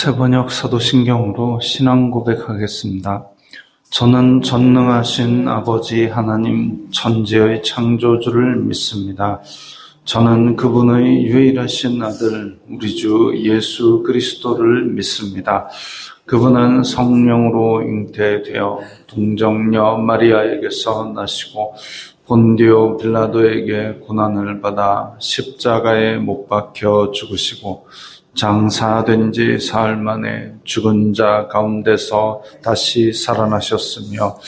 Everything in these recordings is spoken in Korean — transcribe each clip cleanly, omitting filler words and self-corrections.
새번역 사도신경으로 신앙 고백하겠습니다. 저는 전능하신 아버지 하나님 천지의 창조주를 믿습니다. 저는 그분의 유일하신 아들 우리 주 예수 그리스도를 믿습니다. 그분은 성령으로 잉태되어 동정녀 마리아에게서 나시고 본디오 빌라도에게 고난을 받아 십자가에 못 박혀 죽으시고 장사된 지 사흘 만에 죽은 자 가운데서 다시 살아나셨으며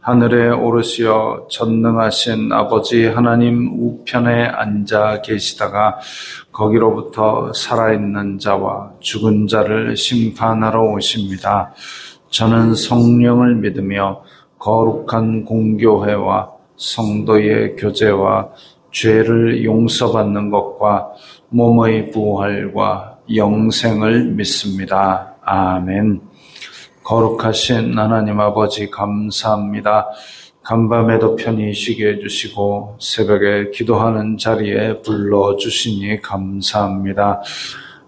하늘에 오르시어 전능하신 아버지 하나님 우편에 앉아 계시다가 거기로부터 살아있는 자와 죽은 자를 심판하러 오십니다. 저는 성령을 믿으며 거룩한 공교회와 성도의 교제와 죄를 용서받는 것과 몸의 부활과 영생을 믿습니다. 아멘. 거룩하신 하나님 아버지 감사합니다. 간밤에도 편히 쉬게 해주시고 새벽에 기도하는 자리에 불러주시니 감사합니다.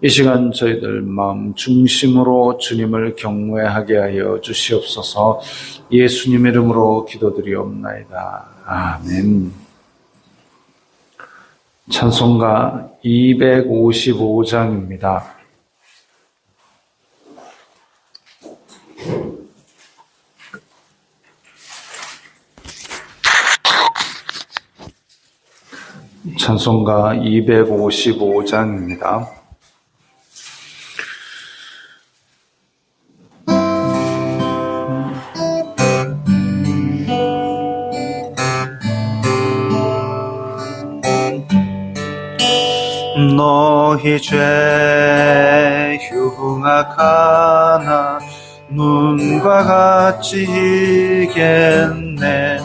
이 시간 저희들 마음 중심으로 주님을 경외하게 하여 주시옵소서. 예수님 이름으로 기도드리옵나이다. 아멘. 찬송가 255장입니다. 찬송가 255장입니다. 너희 죄 흉악하나 눈과 같이 이겠네.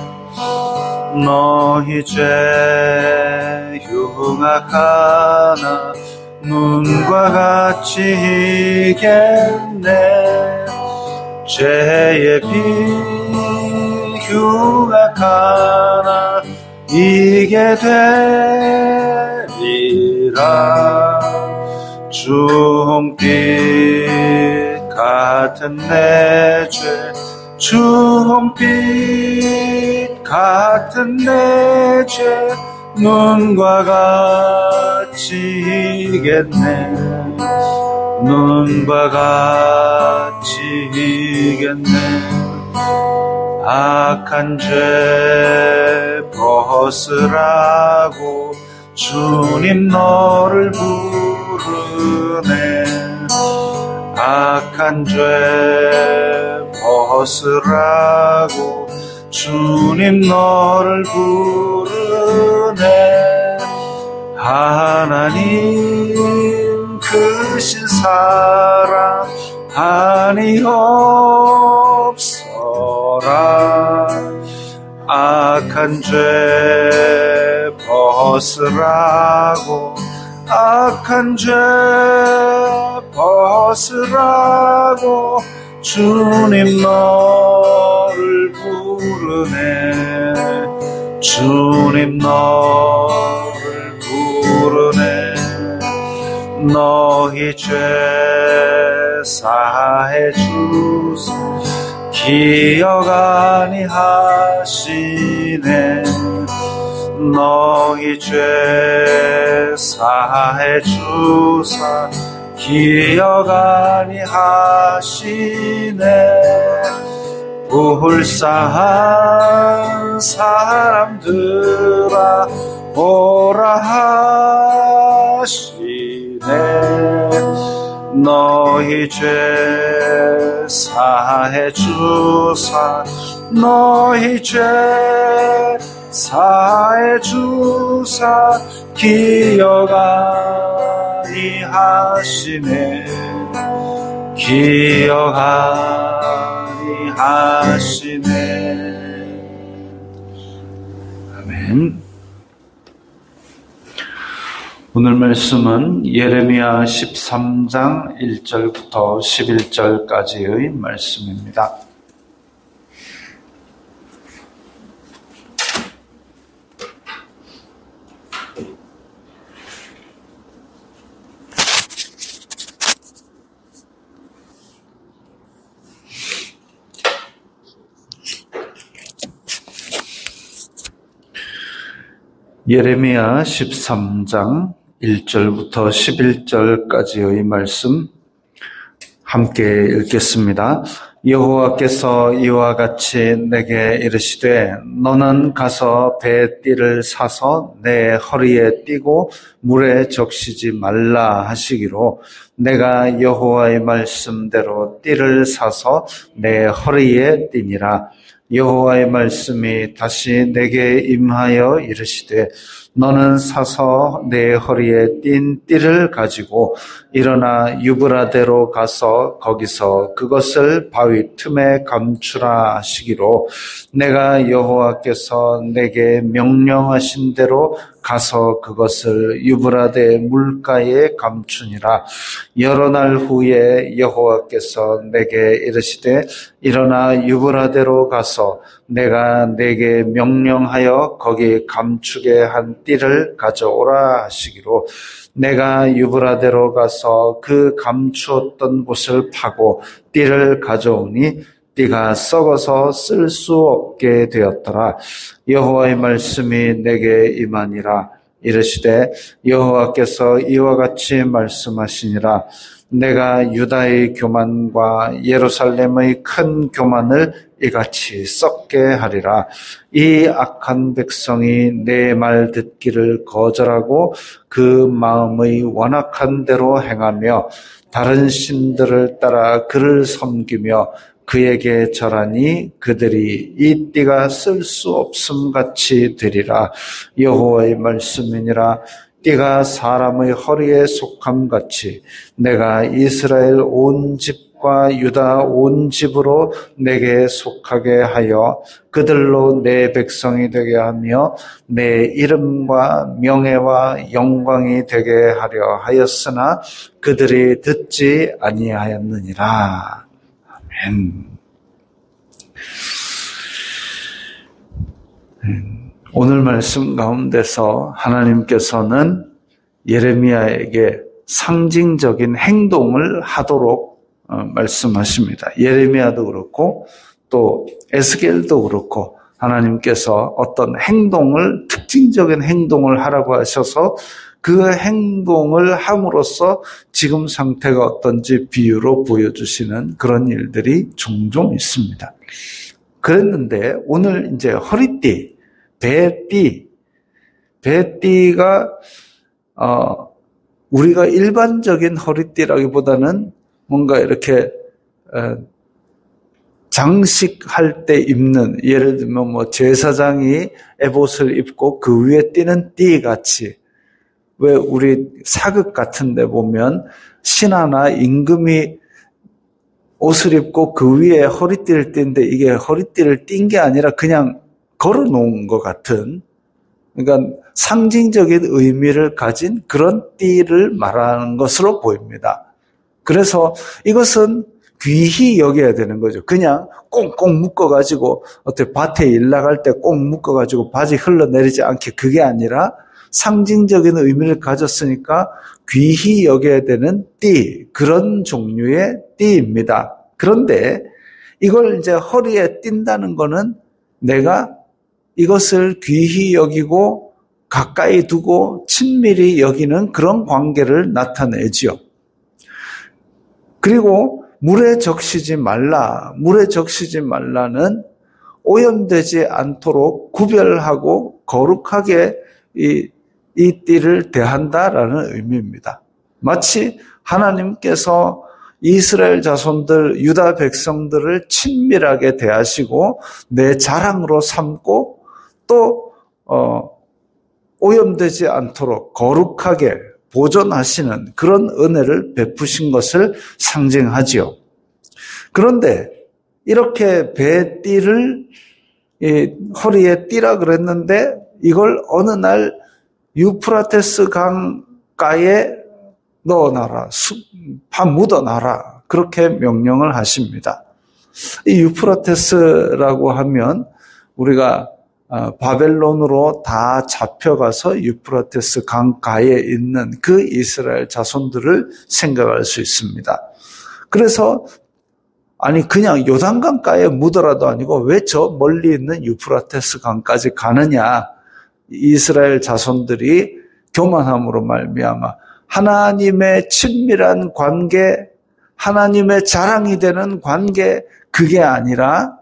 너희 죄 흉악하나 눈과 같이 이겠네. 죄의 비 흉악하나 이게 되리라. 주홍빛 같은 내 죄 주홍빛 같은 내 죄 눈과 같이 이겠네. 눈과 같이 이겠네. 악한 죄 벗으라고 주님 너를 부르네. 악한 죄 벗으라고 주님 너를 부르네. 하나님 크신 사랑 한이 없어라. 악한 죄 벗으라고 악한 죄 벗으라고 주님 너를 부르네. 주님 너를 부르네. 너희 죄 사해 주소 기억 아니하시네. 너희 죄 사해 주사 기억 아니하시네. 불쌍한 사람들아 보라 하시네. 너희 죄 사해 주사 너희 죄 사해 주사 기억 아니하시네. 기억 아니하시네. 아멘. 오늘 말씀은 예레미야 13장 1절부터 11절까지의 말씀입니다. 예레미야 13장 1절부터 11절까지의 말씀 함께 읽겠습니다. 여호와께서 이와 같이 내게 이르시되 너는 가서 배 띠를 사서 내 허리에 띠고 물에 적시지 말라 하시기로 내가 여호와의 말씀대로 띠를 사서 내 허리에 띠니라. 여호와의 말씀이 다시 내게 임하여 이르시되 너는 사서 내 허리에 띈 띠를 가지고 일어나 유브라데로 가서 거기서 그것을 바위 틈에 감추라 하시기로 내가 여호와께서 내게 명령하신 대로 가서 그것을 유브라데 물가에 감추니라. 여러 날 후에 여호와께서 내게 이르시되 일어나 유브라데로 가서 내가 내게 명령하여 거기 감추게 한 띠를 가져오라 하시기로 내가 유브라데로 가서 그 감추었던 곳을 파고 띠를 가져오니 띠가 썩어서 쓸 수 없게 되었더라. 여호와의 말씀이 내게 임하니라. 이르시되 여호와께서 이와 같이 말씀하시니라. 내가 유다의 교만과 예루살렘의 큰 교만을 이같이 썩게 하리라. 이 악한 백성이 내 말 듣기를 거절하고 그 마음의 완악한 대로 행하며 다른 신들을 따라 그를 섬기며 그에게 절하니 그들이 이 띠가 쓸 수 없음 같이 되리라. 여호와의 말씀이니라. 띠가 사람의 허리에 속함 같이 내가 이스라엘 온 집과 유다 온 집으로 내게 속하게 하여 그들로 내 백성이 되게 하며 내 이름과 명예와 영광이 되게 하려 하였으나 그들이 듣지 아니하였느니라. 아멘. 오늘 말씀 가운데서 하나님께서는 예레미야에게 상징적인 행동을 하도록 말씀하십니다. 예레미야도 그렇고 또 에스겔도 그렇고 하나님께서 어떤 행동을 특징적인 행동을 하라고 하셔서 그 행동을 함으로써 지금 상태가 어떤지 비유로 보여주시는 그런 일들이 종종 있습니다. 그랬는데 오늘 이제 허리띠, 배띠가 우리가 일반적인 허리띠라기보다는 뭔가 이렇게 장식할 때 입는, 예를 들면 뭐 제사장이 에봇을 입고 그 위에 띠는 띠같이, 왜 우리 사극 같은 데 보면 신하나 임금이 옷을 입고 그 위에 허리띠를 띠는데 이게 허리띠를 띈 게 아니라 그냥 걸어 놓은 것 같은, 그러니까 상징적인 의미를 가진 그런 띠를 말하는 것으로 보입니다. 그래서 이것은 귀히 여겨야 되는 거죠. 그냥 꽁꽁 묶어가지고 어떻게 밭에 일 나갈 때 꽁 묶어가지고 바지 흘러내리지 않게, 그게 아니라 상징적인 의미를 가졌으니까 귀히 여겨야 되는 띠, 그런 종류의 띠입니다. 그런데 이걸 이제 허리에 띈다는 거는 내가 이것을 귀히 여기고 가까이 두고 친밀히 여기는 그런 관계를 나타내지요. 그리고 물에 적시지 말라. 물에 적시지 말라는 오염되지 않도록 구별하고 거룩하게 이 띠를 대한다라는 의미입니다. 마치 하나님께서 이스라엘 자손들, 유다 백성들을 친밀하게 대하시고 내 자랑으로 삼고 또 오염되지 않도록 거룩하게 보존하시는 그런 은혜를 베푸신 것을 상징하지요. 그런데 이렇게 배띠를 허리에 띠라 그랬는데 이걸 어느 날 유프라테스 강가에 넣어놔라, 파 묻어놔라, 그렇게 명령을 하십니다. 이 유프라테스라고 하면 우리가 바벨론으로 다 잡혀가서 유프라테스 강가에 있는 그 이스라엘 자손들을 생각할 수 있습니다. 그래서 아니 그냥 요단강가에 묻어라도 아니고 왜 저 멀리 있는 유프라테스 강까지 가느냐, 이스라엘 자손들이 교만함으로 말미암아 하나님의 친밀한 관계, 하나님의 자랑이 되는 관계, 그게 아니라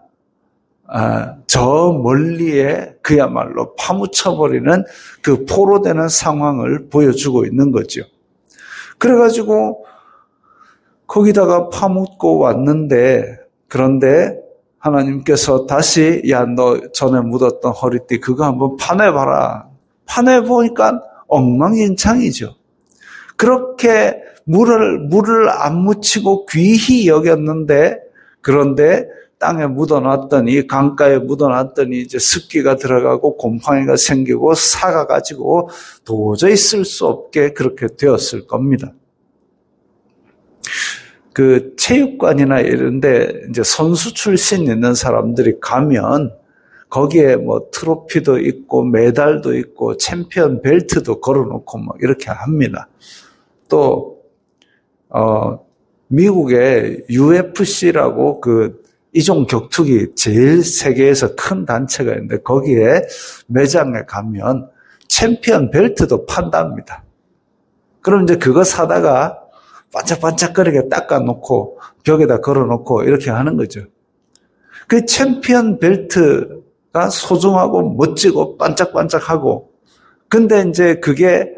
저 멀리에 그야말로 파묻혀버리는 그 포로되는 상황을 보여주고 있는 거죠. 그래가지고 거기다가 파묻고 왔는데, 그런데 하나님께서 다시 야, 너 전에 묻었던 허리띠 그거 한번 파내봐라. 파내보니까 엉망진창이죠. 그렇게 물을 안 묻히고 귀히 여겼는데, 그런데 땅에 묻어놨더니, 강가에 묻어놨더니 이제 습기가 들어가고 곰팡이가 생기고 사가가지고 도저히 쓸 수 없게 그렇게 되었을 겁니다. 그 체육관이나 이런데 이제 선수 출신 있는 사람들이 가면 거기에 뭐 트로피도 있고 메달도 있고 챔피언 벨트도 걸어놓고 뭐 이렇게 합니다. 또 미국의 UFC라고 그 이종 격투기 제일 세계에서 큰 단체가 있는데 거기에 매장에 가면 챔피언 벨트도 판답니다. 그럼 이제 그거 사다가 반짝반짝거리게 닦아놓고 벽에다 걸어놓고 이렇게 하는 거죠. 그 챔피언 벨트가 소중하고 멋지고 반짝반짝하고, 근데 이제 그게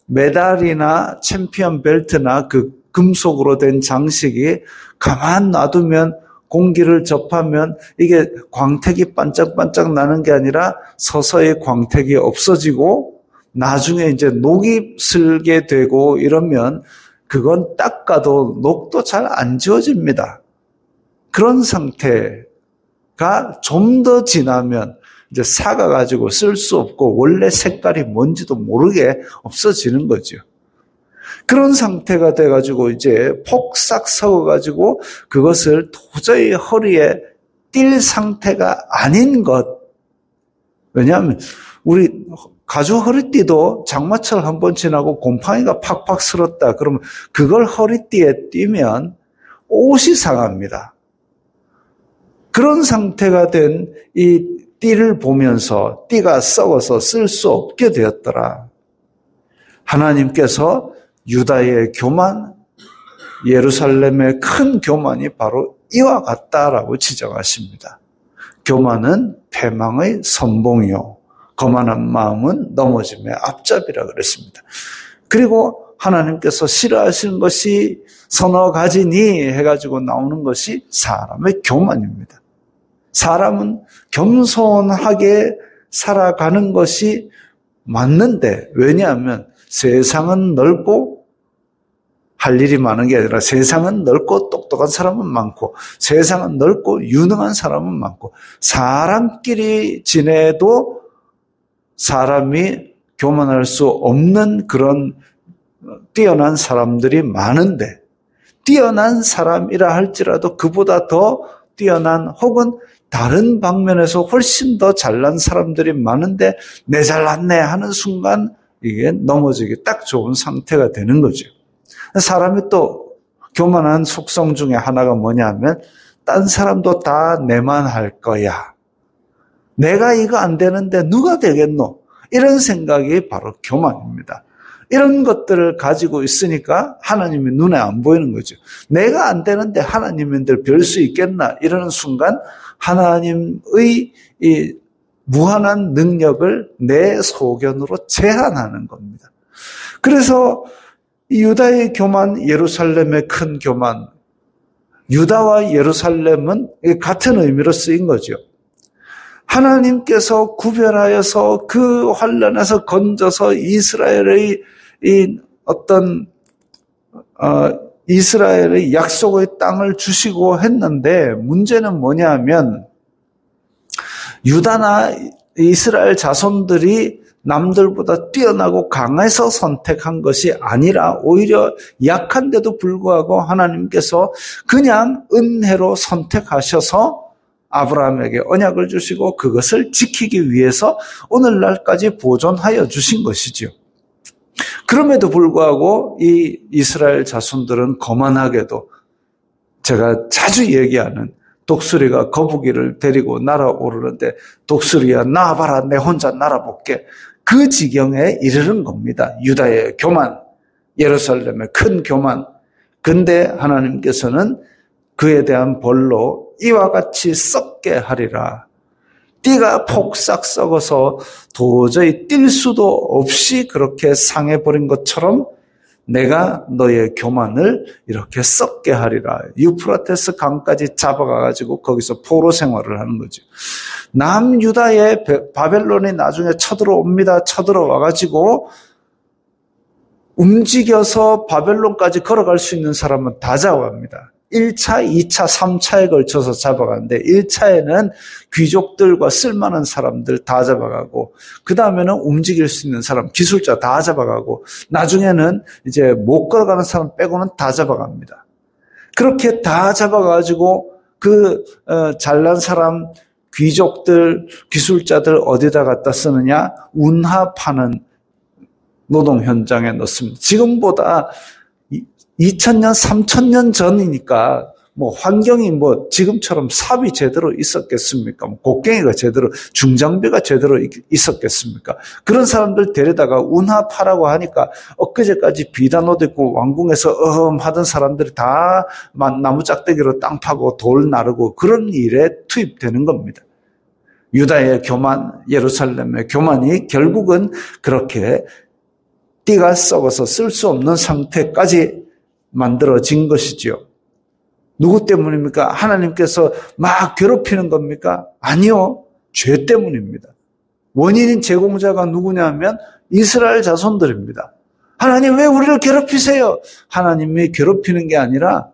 메달이나 챔피언 벨트나 그 금속으로 된 장식이 가만 놔두면 공기를 접하면 이게 광택이 반짝반짝 나는 게 아니라 서서히 광택이 없어지고 나중에 이제 녹이 슬게 되고 이러면 그건 닦아도 녹도 잘 안 지워집니다. 그런 상태가 좀 더 지나면 이제 사가가지고 쓸 수 없고 원래 색깔이 뭔지도 모르게 없어지는 거죠. 그런 상태가 돼가지고 이제 폭삭 썩어가지고 그것을 도저히 허리에 띌 상태가 아닌 것. 왜냐하면 우리 가죽 허리띠도 장마철 한번 지나고 곰팡이가 팍팍 쓸었다. 그러면 그걸 허리띠에 띠면 옷이 상합니다. 그런 상태가 된 이 띠를 보면서 띠가 썩어서 쓸 수 없게 되었더라. 하나님께서 유다의 교만, 예루살렘의 큰 교만이 바로 이와 같다라고 지적하십니다. 교만은 패망의 선봉이요, 거만한 마음은 넘어짐의 앞잡이라 그랬습니다. 그리고 하나님께서 싫어하시는 것이 서너 가지니 해가지고 나오는 것이 사람의 교만입니다. 사람은 겸손하게 살아가는 것이 맞는데, 왜냐하면 세상은 넓고 할 일이 많은 게 아니라 세상은 넓고 똑똑한 사람은 많고 세상은 넓고 유능한 사람은 많고 사람끼리 지내도 사람이 교만할 수 없는 그런 뛰어난 사람들이 많은데, 뛰어난 사람이라 할지라도 그보다 더 뛰어난 혹은 다른 방면에서 훨씬 더 잘난 사람들이 많은데 내 잘났네 하는 순간 이게 넘어지기 딱 좋은 상태가 되는 거죠. 사람이 또 교만한 속성 중에 하나가 뭐냐면 딴 사람도 다 내만 할 거야. 내가 이거 안 되는데 누가 되겠노? 이런 생각이 바로 교만입니다. 이런 것들을 가지고 있으니까 하나님이 눈에 안 보이는 거죠. 내가 안 되는데 하나님인들 별 수 있겠나? 이러는 순간 하나님의 이 무한한 능력을 내 소견으로 제한하는 겁니다. 그래서 유다의 교만, 예루살렘의 큰 교만, 유다와 예루살렘은 같은 의미로 쓰인 거죠. 하나님께서 구별하여서 그 환난에서 건져서 이스라엘의 이 어떤 이스라엘의 약속의 땅을 주시고 했는데, 문제는 뭐냐면 유다나 이스라엘 자손들이 남들보다 뛰어나고 강해서 선택한 것이 아니라 오히려 약한데도 불구하고 하나님께서 그냥 은혜로 선택하셔서 아브라함에게 언약을 주시고 그것을 지키기 위해서 오늘날까지 보존하여 주신 것이죠. 그럼에도 불구하고 이 이스라엘 자손들은 거만하게도 제가 자주 얘기하는 독수리가 거북이를 데리고 날아오르는데 독수리야 나와봐라 내 혼자 날아볼게. 그 지경에 이르는 겁니다. 유다의 교만, 예루살렘의 큰 교만. 근데 하나님께서는 그에 대한 벌로 이와 같이 썩게 하리라. 띠가 폭삭 썩어서 도저히 뛸 수도 없이 그렇게 상해버린 것처럼 내가 너의 교만을 이렇게 썩게 하리라. 유프라테스 강까지 잡아가지고 거기서 포로 생활을 하는 거죠. 남유다의 바벨론이 나중에 쳐들어옵니다. 쳐들어와가지고 움직여서 바벨론까지 걸어갈 수 있는 사람은 다 잡아갑니다. 1차, 2차, 3차에 걸쳐서 잡아가는데 1차에는 귀족들과 쓸만한 사람들 다 잡아가고 그 다음에는 움직일 수 있는 사람, 기술자 다 잡아가고 나중에는 이제 못 걸어가는 사람 빼고는 다 잡아갑니다. 그렇게 다 잡아가지고 그 잘난 사람, 귀족들, 기술자들 어디다 갖다 쓰느냐? 운하 파는 노동 현장에 넣습니다. 지금보다 2000년, 3000년 전이니까 환경이 지금처럼 삽이 제대로 있었겠습니까? 곡괭이가 제대로, 중장비가 제대로 있었겠습니까? 그런 사람들 데려다가 운하파라고 하니까 엊그제까지 비단 옷 입고 왕궁에서 하던 사람들이 다 나무 짝대기로 땅 파고 돌 나르고 그런 일에 투입되는 겁니다. 유다의 교만, 예루살렘의 교만이 결국은 그렇게 띠가 썩어서 쓸 수 없는 상태까지 만들어진 것이지요. 누구 때문입니까? 하나님께서 막 괴롭히는 겁니까? 아니요. 죄 때문입니다. 원인인 제공자가 누구냐면 이스라엘 자손들입니다. 하나님 왜 우리를 괴롭히세요? 하나님이 괴롭히는 게 아니라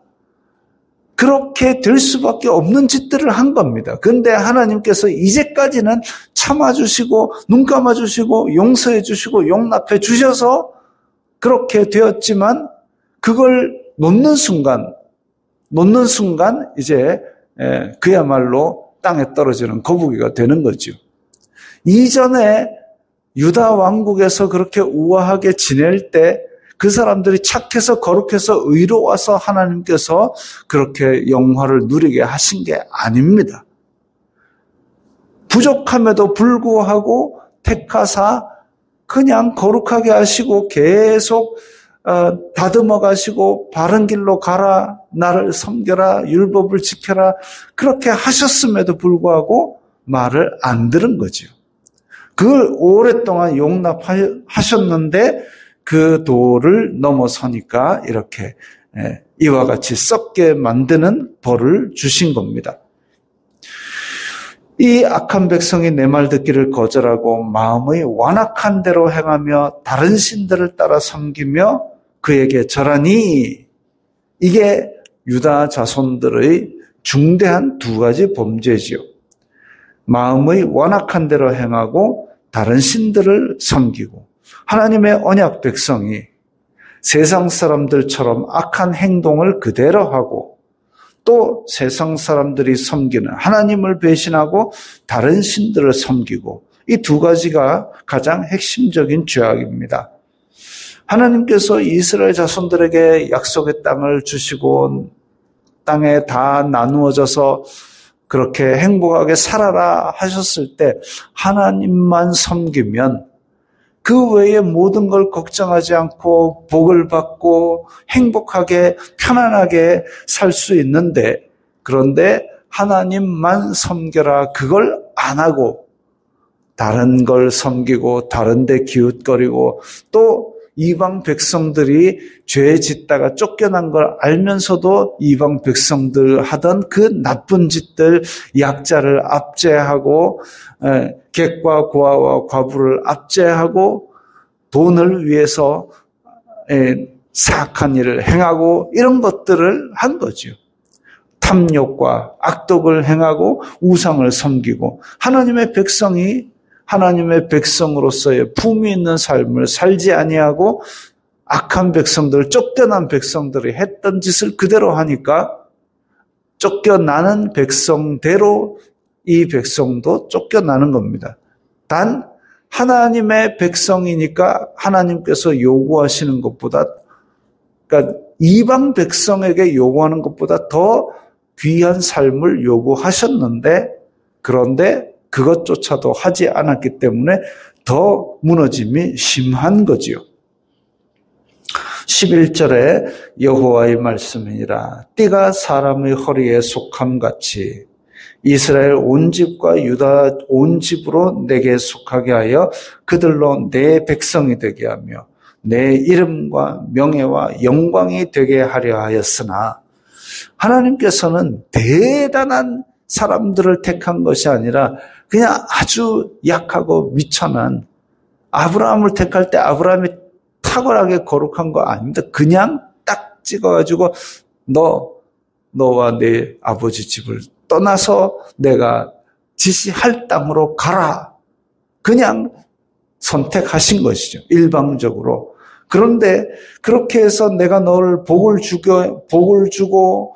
그렇게 될 수밖에 없는 짓들을 한 겁니다. 그런데 하나님께서 이제까지는 참아주시고 눈 감아주시고 용서해 주시고 용납해 주셔서 그렇게 되었지만 그걸 놓는 순간 이제 그야말로 땅에 떨어지는 거북이가 되는 거죠. 이전에 유다 왕국에서 그렇게 우아하게 지낼 때 그 사람들이 착해서 거룩해서 의로워서 하나님께서 그렇게 영화를 누리게 하신 게 아닙니다. 부족함에도 불구하고 택하사 그냥 거룩하게 하시고 계속 다듬어 가시고 바른 길로 가라, 나를 섬겨라, 율법을 지켜라 그렇게 하셨음에도 불구하고 말을 안 들은 거죠. 그걸 오랫동안 용납하셨는데 그 도를 넘어서니까 이렇게 이와 같이 썩게 만드는 벌을 주신 겁니다. 이 악한 백성이 내 말 듣기를 거절하고 마음의 완악한 대로 행하며 다른 신들을 따라 섬기며 그에게 절하니 이게 유다 자손들의 중대한 두 가지 범죄지요. 마음의 완악한 대로 행하고 다른 신들을 섬기고 하나님의 언약 백성이 세상 사람들처럼 악한 행동을 그대로 하고 또 세상 사람들이 섬기는 하나님을 배신하고 다른 신들을 섬기고 이 두 가지가 가장 핵심적인 죄악입니다. 하나님께서 이스라엘 자손들에게 약속의 땅을 주시고 땅에 다 나누어져서 그렇게 행복하게 살아라 하셨을 때 하나님만 섬기면 그 외에 모든 걸 걱정하지 않고 복을 받고 행복하게 편안하게 살 수 있는데 그런데 하나님만 섬겨라 그걸 안 하고 다른 걸 섬기고 다른 데 기웃거리고 또 이방 백성들이 죄 짓다가 쫓겨난 걸 알면서도 이방 백성들 하던 그 나쁜 짓들 약자를 압제하고 객과 고아와 과부를 압제하고 돈을 위해서 사악한 일을 행하고 이런 것들을 한 거죠. 탐욕과 악독을 행하고 우상을 섬기고 하나님의 백성이 하나님의 백성으로서의 품위 있는 삶을 살지 아니하고 악한 백성들, 쫓겨난 백성들이 했던 짓을 그대로 하니까 쫓겨나는 백성대로 이 백성도 쫓겨나는 겁니다. 단 하나님의 백성이니까 하나님께서 요구하시는 것보다 그러니까 이방 백성에게 요구하는 것보다 더 귀한 삶을 요구하셨는데 그런데 그것조차도 하지 않았기 때문에 더 무너짐이 심한 거지요. 11절에 여호와의 말씀이니라. 띠가 사람의 허리에 속함같이 이스라엘 온 집과 유다 온 집으로 내게 속하게 하여 그들로 내 백성이 되게 하며 내 이름과 명예와 영광이 되게 하려 하였으나 하나님께서는 대단한 사람들을 택한 것이 아니라 그냥 아주 약하고 미천한 아브라함을 택할 때 아브라함이 탁월하게 거룩한 거 아닙니다. 그냥 딱 찍어가지고 너와 내 아버지 집을 떠나서 내가 지시할 땅으로 가라. 그냥 선택하신 것이죠. 일방적으로. 그런데 그렇게 해서 내가 너를 복을 주고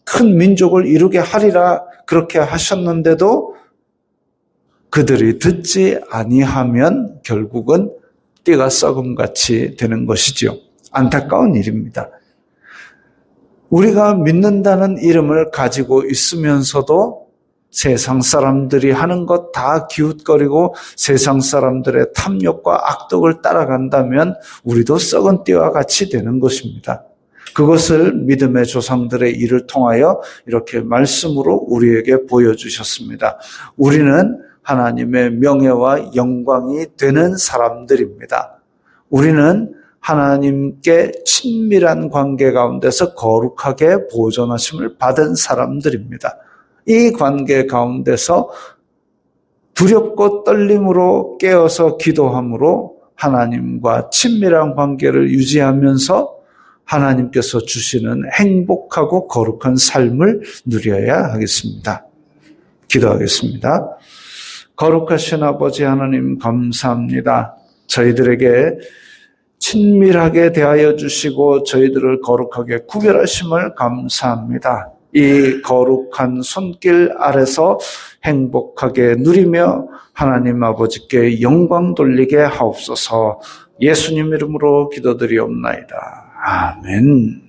큰 민족을 이루게 하리라 그렇게 하셨는데도 그들이 듣지 아니하면 결국은 띠가 썩음같이 되는 것이죠. 안타까운 일입니다. 우리가 믿는다는 이름을 가지고 있으면서도 세상 사람들이 하는 것 다 기웃거리고 세상 사람들의 탐욕과 악독을 따라간다면 우리도 썩은 띠와 같이 되는 것입니다. 그것을 믿음의 조상들의 일을 통하여 이렇게 말씀으로 우리에게 보여주셨습니다. 우리는 하나님의 명예와 영광이 되는 사람들입니다. 우리는 하나님께 친밀한 관계 가운데서 거룩하게 보존하심을 받은 사람들입니다. 이 관계 가운데서 두렵고 떨림으로 깨어서 기도함으로 하나님과 친밀한 관계를 유지하면서 하나님께서 주시는 행복하고 거룩한 삶을 누려야 하겠습니다. 기도하겠습니다. 거룩하신 아버지 하나님 감사합니다. 저희들에게 친밀하게 대하여 주시고 저희들을 거룩하게 구별하심을 감사합니다. 이 거룩한 손길 아래서 행복하게 누리며 하나님 아버지께 영광 돌리게 하옵소서. 예수님 이름으로 기도드리옵나이다. 아멘.